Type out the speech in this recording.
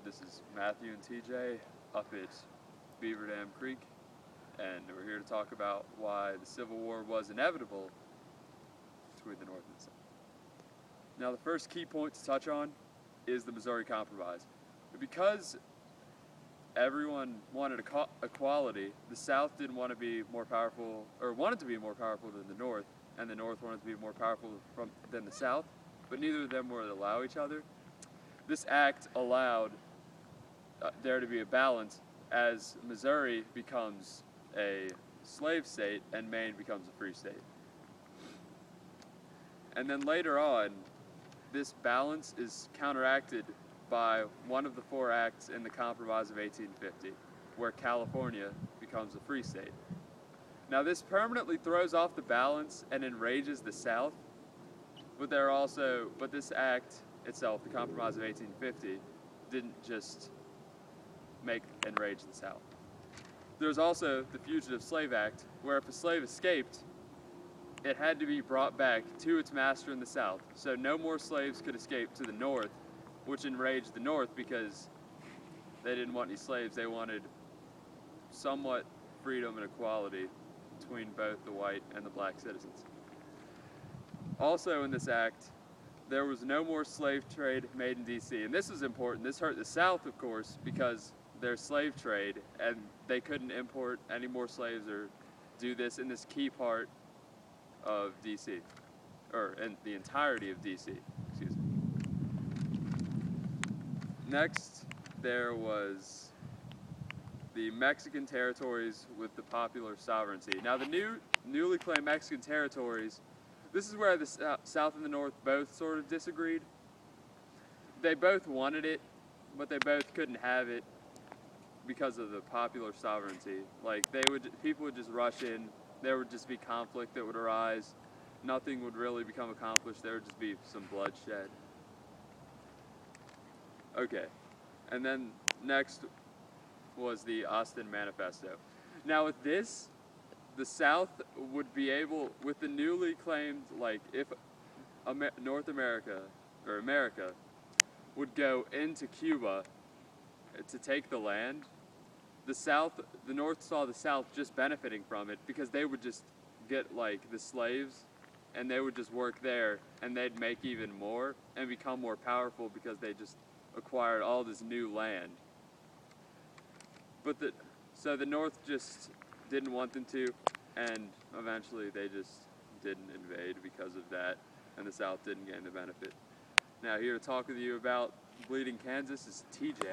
this is Matthew and TJ up at Beaver Dam Creek, and we're here to talk about why the Civil War was inevitable between the North and the South. Now, the first key point to touch on is the Missouri Compromise. Because everyone wanted equality, the South didn't want to be more powerful, or wanted to be more powerful than the North, and the North wanted to be more powerful than the South, but neither of them would allow each other. This act allowed there to be a balance as Missouri becomes a slave state and Maine becomes a free state. And then later on, this balance is counteracted by one of the four acts in the Compromise of 1850, where California becomes a free state. Now, this permanently throws off the balance and enrages the South, but this act itself, the Compromise of 1850, didn't just enrage the South. There's also the Fugitive Slave Act, where if a slave escaped, it had to be brought back to its master in the South. So no more slaves could escape to the North, which enraged the North because they didn't want any slaves. They wanted somewhat freedom and equality between both the white and the black citizens. Also in this act, there was no more slave trade made in D.C. And this was important. This hurt the South, of course, because their slave trade, and they couldn't import any more slaves or do this in this key part of D.C., or in the entirety of D.C., excuse me. Next, there was the Mexican territories with the popular sovereignty. Now, the newly claimed Mexican territories, this is where the South and the North both sort of disagreed. They both wanted it, but they both couldn't have it because of the popular sovereignty. Like, people would just rush in, there would just be conflict that would arise, nothing would really become accomplished, there would just be some bloodshed. Okay, and then next was the Austin Manifesto. Now with this, the South would be able, with the newly claimed, like, if North America, or America, would go into Cuba to take the land, the North saw the South just benefiting from it because they would just get, like, the slaves and they would just work there and they'd make even more and become more powerful because they just acquired all this new land. So the North just didn't want them to, and eventually they just didn't invade because of that, and the South didn't gain the benefit. Now, here to talk with you about Bleeding Kansas is TJ.